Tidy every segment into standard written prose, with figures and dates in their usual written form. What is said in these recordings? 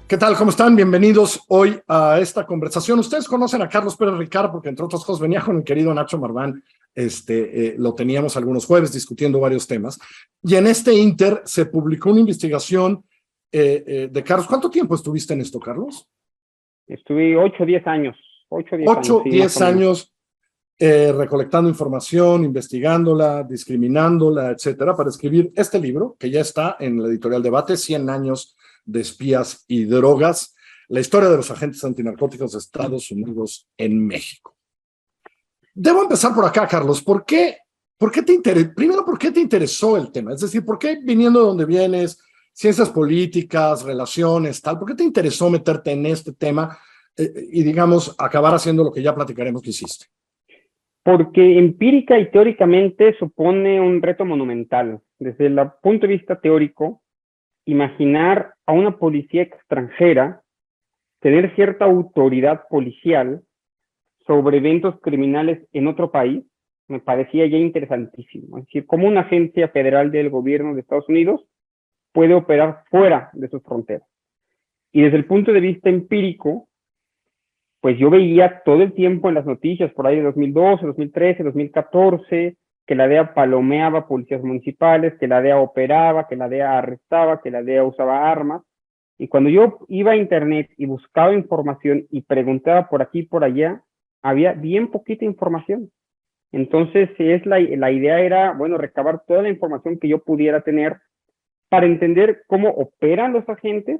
¿Qué tal? ¿Cómo están? Bienvenidos hoy a esta conversación. Ustedes conocen a Carlos Pérez Ricard porque, entre otras cosas, venía con el querido Nacho Marván. Lo teníamos algunos jueves discutiendo varios temas. Y en este inter se publicó una investigación de Carlos. ¿Cuánto tiempo estuviste en esto, Carlos? Estuve 8 o 10 años, 8 o 10 años, 8, sí, más 10 o menos. años recolectando información, investigándola, discriminándola, etcétera, para escribir este libro que ya está en la editorial Debate, 100 años de espías y drogas, la historia de los agentes antinarcóticos de Estados Unidos en México. Debo empezar por acá, Carlos. ¿Por qué te interesó? Primero, ¿por qué te interesó el tema? Es decir, ¿por qué viniendo de donde vienes, ciencias políticas, relaciones, tal, por qué te interesó meterte en este tema y, digamos, acabar haciendo lo que ya platicaremos que hiciste? Porque empírica y teóricamente supone un reto monumental. Desde el punto de vista teórico, imaginar a una policía extranjera tener cierta autoridad policial sobre eventos criminales en otro país me parecía ya interesantísimo. Es decir, cómo una agencia federal del gobierno de Estados Unidos puede operar fuera de sus fronteras. Y desde el punto de vista empírico, pues yo veía todo el tiempo en las noticias, por ahí de 2012, 2013, 2014, que la DEA palomeaba policías municipales, que la DEA operaba, que la DEA arrestaba, que la DEA usaba armas. Y cuando yo iba a internet y buscaba información y preguntaba por aquí y por allá, había bien poquita información. Entonces, la idea era, bueno, recabar toda la información que yo pudiera tener para entender cómo operan los agentes.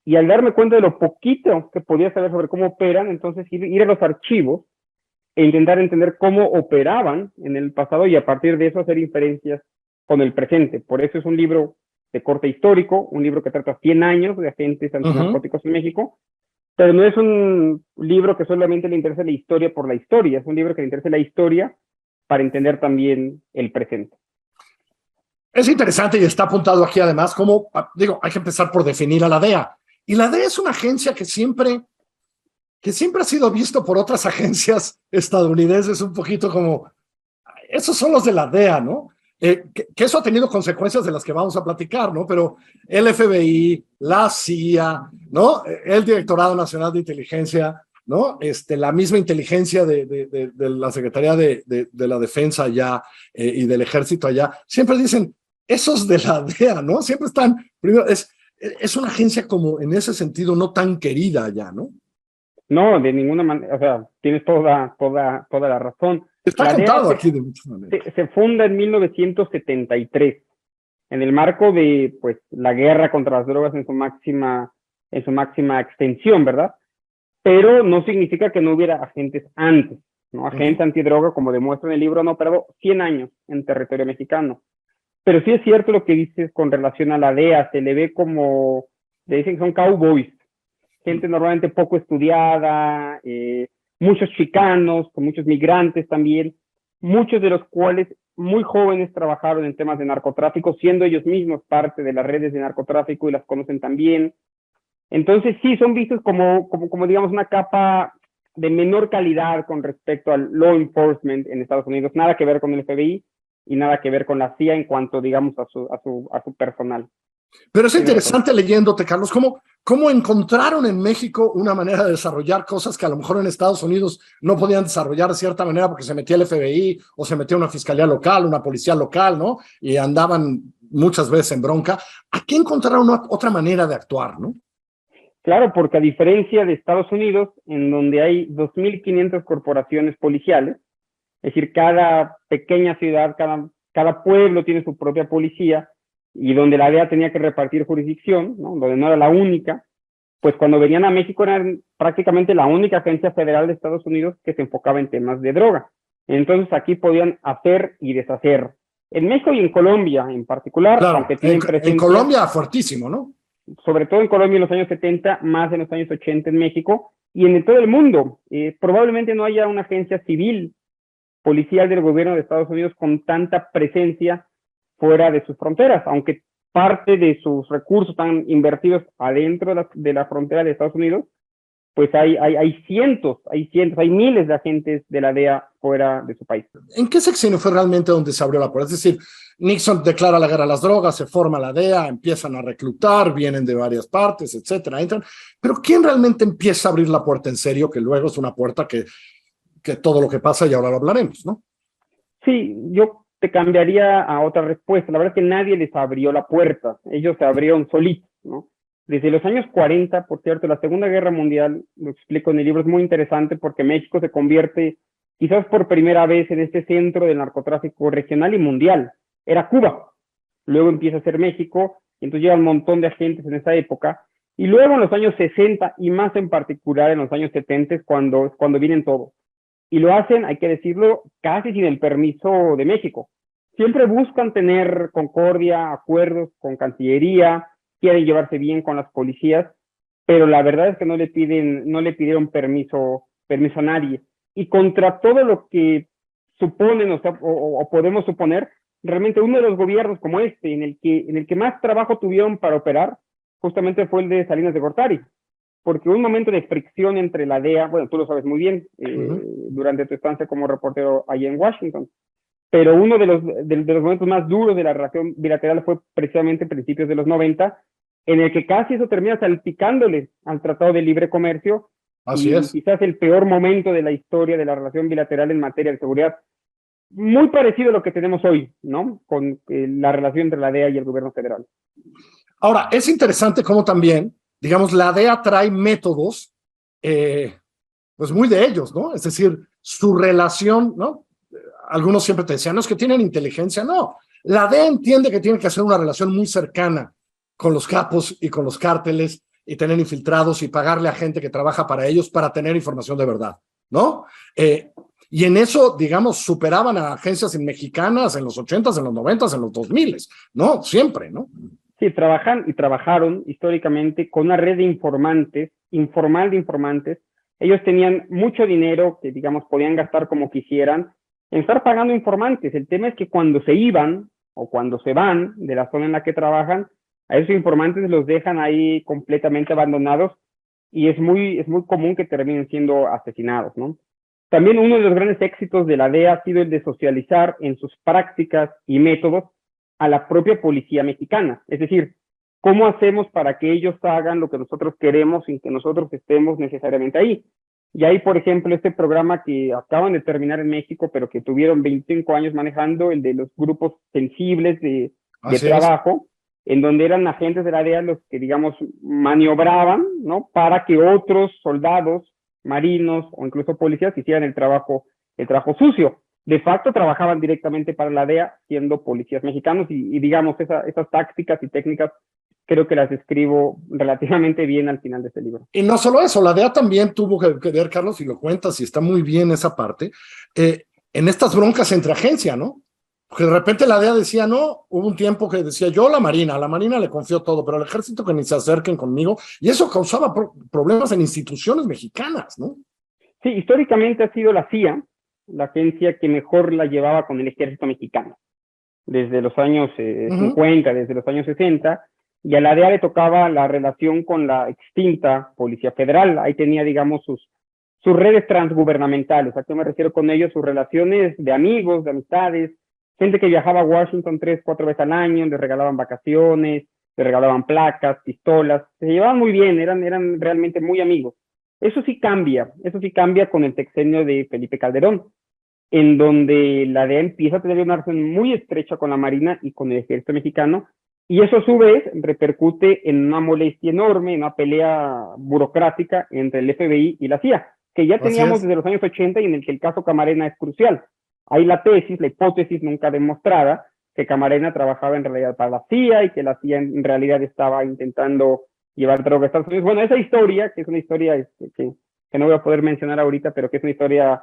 Y al darme cuenta de lo poquito que podía saber sobre cómo operan, entonces ir a los archivos e intentar entender cómo operaban en el pasado y a partir de eso hacer inferencias con el presente. Por eso es un libro de corte histórico, un libro que trata 100 años de agentes antinarcóticos en México, pero no es un libro que solamente le interesa la historia por la historia, es un libro que le interesa la historia para entender también el presente. Es interesante y está apuntado aquí además como, digo, hay que empezar por definir a la DEA. Y la DEA es una agencia que siempre ha sido visto por otras agencias estadounidenses un poquito como, esos son los de la DEA, ¿no? Que eso ha tenido consecuencias de las que vamos a platicar, ¿no? Pero el FBI, la CIA, ¿no? El Directorado Nacional de Inteligencia, ¿no? La misma inteligencia de la Secretaría de la Defensa allá y del Ejército allá, siempre dicen, esos de la DEA, ¿no? Siempre están, primero, es una agencia como en ese sentido no tan querida allá, ¿no? No, de ninguna manera, o sea, tienes toda la razón. Está La DEA contado aquí de muchas maneras. se funda en 1973, en el marco de pues, la guerra contra las drogas en su máxima extensión, ¿verdad? Pero no significa que no hubiera agentes antes, ¿no? Agente antidroga, como demuestra en el libro, no, pero 100 años en territorio mexicano. Pero sí es cierto lo que dices con relación a la DEA, se le ve como, le dicen que son cowboys, gente normalmente poco estudiada, muchos chicanos, con muchos migrantes también, muchos de los cuales muy jóvenes trabajaron en temas de narcotráfico, siendo ellos mismos parte de las redes de narcotráfico y las conocen también. Entonces sí, son vistos como digamos una capa de menor calidad con respecto al law enforcement en Estados Unidos, nada que ver con el FBI y nada que ver con la CIA en cuanto, digamos, a su personal. Pero es interesante leyéndote, Carlos, cómo encontraron en México una manera de desarrollar cosas que a lo mejor en Estados Unidos no podían desarrollar de cierta manera porque se metía el FBI o se metía una fiscalía local, una policía local, ¿no? Y andaban muchas veces en bronca. Aquí encontraron otra manera de actuar, ¿no? Claro, porque a diferencia de Estados Unidos, en donde hay 2.500 corporaciones policiales, es decir, cada pequeña ciudad, cada pueblo tiene su propia policía, y donde la DEA tenía que repartir jurisdicción, ¿no? Donde no era la única, pues cuando venían a México eran prácticamente la única agencia federal de Estados Unidos que se enfocaba en temas de droga. Entonces aquí podían hacer y deshacer. En México y en Colombia en particular, claro, aunque tienen presencia... En Colombia fuertísimo, ¿no? Sobre todo en Colombia en los años 70, más en los años 80 en México, y en todo el mundo. Probablemente no haya una agencia civil policial del gobierno de Estados Unidos con tanta presencia fuera de sus fronteras, aunque parte de sus recursos están invertidos adentro de la frontera de Estados Unidos, pues hay cientos, hay miles de agentes de la DEA fuera de su país. ¿En qué sexenio fue realmente donde se abrió la puerta? Es decir, Nixon declara la guerra a las drogas, se forma la DEA, empiezan a reclutar, vienen de varias partes, etcétera, entran. Pero ¿quién realmente empieza a abrir la puerta en serio? Que luego es una puerta que todo lo que pasa, y ahora lo hablaremos, ¿no? Sí, yo te cambiaría a otra respuesta. La verdad es que nadie les abrió la puerta. Ellos se abrieron solitos, ¿no? Desde los años 40, por cierto, la Segunda Guerra Mundial, lo explico en el libro, es muy interesante porque México se convierte quizás por primera vez en este centro del narcotráfico regional y mundial. Era Cuba, luego empieza a ser México, y entonces llega un montón de agentes en esa época, y luego en los años 60 y más en particular en los años 70 es cuando vienen todos. Y lo hacen, hay que decirlo, casi sin el permiso de México. Siempre buscan tener concordia, acuerdos con Cancillería, quieren llevarse bien con las policías, pero la verdad es que no le pidieron permiso a nadie. Y contra todo lo que suponen, o podemos suponer, realmente uno de los gobiernos como este, en el que más trabajo tuvieron para operar, justamente fue el de Salinas de Gortari, porque un momento de fricción entre la DEA, bueno, tú lo sabes muy bien, durante tu estancia como reportero allí en Washington, pero uno de los momentos más duros de la relación bilateral fue precisamente a principios de los 90, en el que casi eso termina salpicándole al Tratado de Libre Comercio. Así es. Quizás el peor momento de la historia de la relación bilateral en materia de seguridad, muy parecido a lo que tenemos hoy, ¿no? Con la relación entre la DEA y el gobierno federal. Ahora, es interesante cómo también, digamos, la DEA trae métodos, pues muy de ellos, ¿no? Es decir, su relación, ¿no? Algunos siempre te decían, no, es que tienen inteligencia. No, la DEA entiende que tiene que hacer una relación muy cercana con los capos y con los cárteles y tener infiltrados y pagarle a gente que trabaja para ellos para tener información de verdad, ¿no? Y en eso, digamos, superaban a agencias mexicanas en los 80s, en los 90s, en los 2000s, ¿no? Siempre, ¿no? Sí, trabajaron históricamente con una red de informantes, informal de informantes. Ellos tenían mucho dinero que, digamos, podían gastar como quisieran en estar pagando informantes. El tema es que cuando se iban o cuando se van de la zona en la que trabajan, a esos informantes los dejan ahí completamente abandonados y es muy común que terminen siendo asesinados, ¿no? También uno de los grandes éxitos de la DEA ha sido el de socializar en sus prácticas y métodos a la propia policía mexicana. Es decir, ¿cómo hacemos para que ellos hagan lo que nosotros queremos sin que nosotros estemos necesariamente ahí? Y hay, por ejemplo, este programa que acaban de terminar en México, pero que tuvieron 25 años manejando, el de los grupos sensibles de trabajo, en donde eran agentes de la DEA los que, digamos, maniobraban, ¿no? Para que otros soldados, marinos o incluso policías hicieran el trabajo sucio. De facto trabajaban directamente para la DEA siendo policías mexicanos y digamos, esas tácticas y técnicas creo que las describo relativamente bien al final de este libro. Y no solo eso, la DEA también tuvo que ver, Carlos, y lo cuentas, y está muy bien esa parte, en estas broncas entre agencia, ¿no? Porque de repente la DEA decía, no, hubo un tiempo que decía, yo a la Marina le confío todo, pero al ejército que ni se acerquen conmigo, y eso causaba problemas en instituciones mexicanas, ¿no? Sí, históricamente ha sido la CIA, la agencia que mejor la llevaba con el ejército mexicano, desde los años 50, desde los años 60, y a la DEA le tocaba la relación con la extinta Policía Federal. Ahí tenía, digamos, sus redes transgubernamentales. ¿A qué me refiero con ello? Sus relaciones de amigos, de amistades, gente que viajaba a Washington 3, 4 veces al año, les regalaban vacaciones, les regalaban placas, pistolas, se llevaban muy bien, eran realmente muy amigos. Eso sí cambia con el sexenio de Felipe Calderón, en donde la DEA empieza a tener una relación muy estrecha con la Marina y con el ejército mexicano, y eso a su vez repercute en una molestia enorme, en una pelea burocrática entre el FBI y la CIA, que ya teníamos desde los años 80 y en el que el caso Camarena es crucial. Hay la hipótesis nunca demostrada, que Camarena trabajaba en realidad para la CIA y que la CIA en realidad estaba intentando llevar droga a Estados Unidos. Bueno, esa historia, que es una historia que no voy a poder mencionar ahorita, pero que es una historia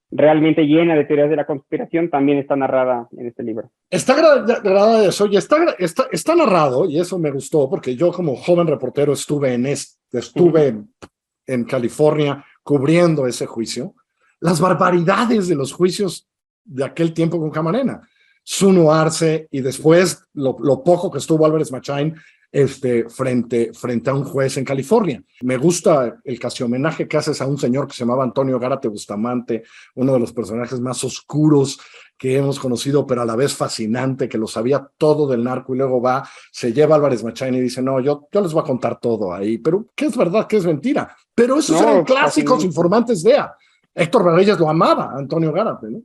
realmente llena de teorías de la conspiración, también está narrada en este libro. Está grabada eso, y está narrado, y eso me gustó, porque yo como joven reportero estuve en California cubriendo ese juicio, las barbaridades de los juicios de aquel tiempo con Camarena, Zuno Arce, y después lo poco que estuvo Álvarez Machain frente a un juez en California. Me gusta el casi homenaje que haces a un señor que se llamaba Antonio Gárate Bustamante, uno de los personajes más oscuros que hemos conocido, pero a la vez fascinante, que lo sabía todo del narco y luego se lleva a Álvarez Machain y dice, no, yo les voy a contar todo ahí, pero qué es verdad, qué es mentira. Pero esos eran clásicos informantes de EA. Héctor Reyes lo amaba, Antonio Gárate, ¿no?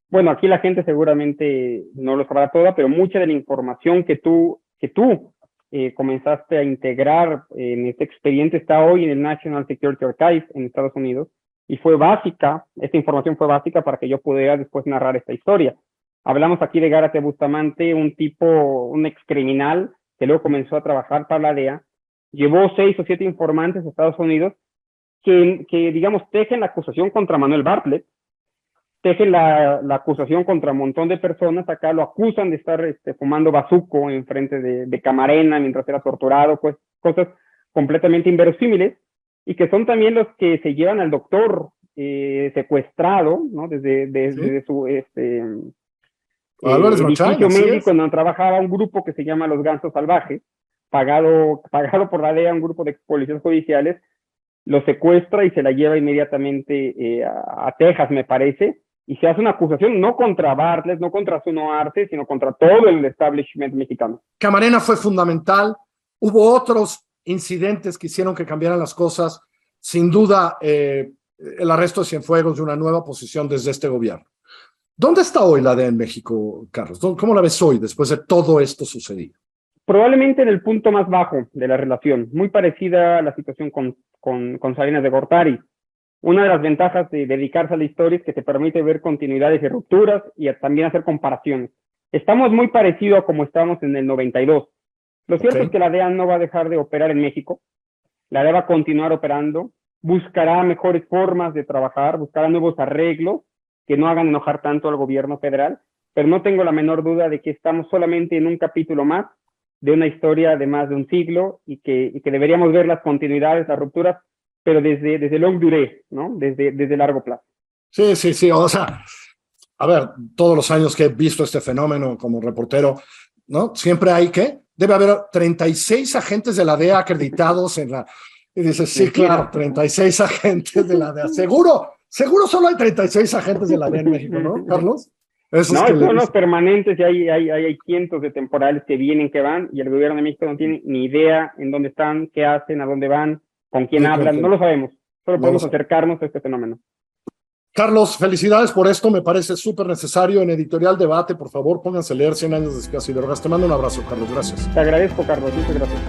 Bueno, aquí la gente seguramente no lo sabrá toda, pero mucha de la información que tú comenzaste a integrar en este expediente está hoy en el National Security Archive en Estados Unidos, y fue básica, esta información fue básica para que yo pudiera después narrar esta historia. Hablamos aquí de Gárate Bustamante, un excriminal que luego comenzó a trabajar para la DEA, llevó 6 o 7 informantes a Estados Unidos que digamos, tejen la acusación contra Manuel Bartlett, tejen la acusación contra un montón de personas. Acá lo acusan de estar fumando bazuco en frente de Camarena mientras era torturado, pues cosas completamente inverosímiles, y que son también los que se llevan al doctor secuestrado, ¿no? Desde ¿Sí? su Machain, edificio médico, donde trabajaba un grupo que se llama Los Gansos Salvajes, pagado por la DEA, un grupo de policías judiciales, lo secuestra y se la lleva inmediatamente a Texas, me parece, y se hace una acusación no contra Bartlett, no contra Zuno Arce, sino contra todo el establishment mexicano. Camarena fue fundamental. Hubo otros incidentes que hicieron que cambiaran las cosas. Sin duda, el arresto de Cienfuegos, de una nueva posición desde este gobierno. ¿Dónde está hoy la DEA en México, Carlos? ¿Cómo la ves hoy después de todo esto sucedido? Probablemente en el punto más bajo de la relación, muy parecida a la situación con Salinas de Gortari. Una de las ventajas de dedicarse a la historia es que te permite ver continuidades y rupturas y también hacer comparaciones. Estamos muy parecidos a como estábamos en el 92. Lo cierto es que la DEA no va a dejar de operar en México. La DEA va a continuar operando, buscará mejores formas de trabajar, buscará nuevos arreglos que no hagan enojar tanto al gobierno federal, pero no tengo la menor duda de que estamos solamente en un capítulo más de una historia de más de un siglo y que deberíamos ver las continuidades, las rupturas, pero desde long durée, ¿no? Desde largo plazo. Sí. O sea, a ver, todos los años que he visto este fenómeno como reportero, ¿no? Siempre hay debe haber 36 agentes de la DEA acreditados en la... Y dices, sí, claro, 36 agentes de la DEA. Seguro solo hay 36 agentes de la DEA en México, ¿no, Carlos? Son los permanentes, y hay cientos de temporales que vienen, que van, y el gobierno de México no tiene ni idea en dónde están, qué hacen, a dónde van, con quién hablan, no lo sabemos. Solo podemos acercarnos a este fenómeno. Carlos, felicidades por esto, me parece súper necesario. En Editorial Debate, por favor, pónganse a leer 100 años de Espías y Drogas. Te mando un abrazo, Carlos, gracias. Te agradezco, Carlos, muchas gracias.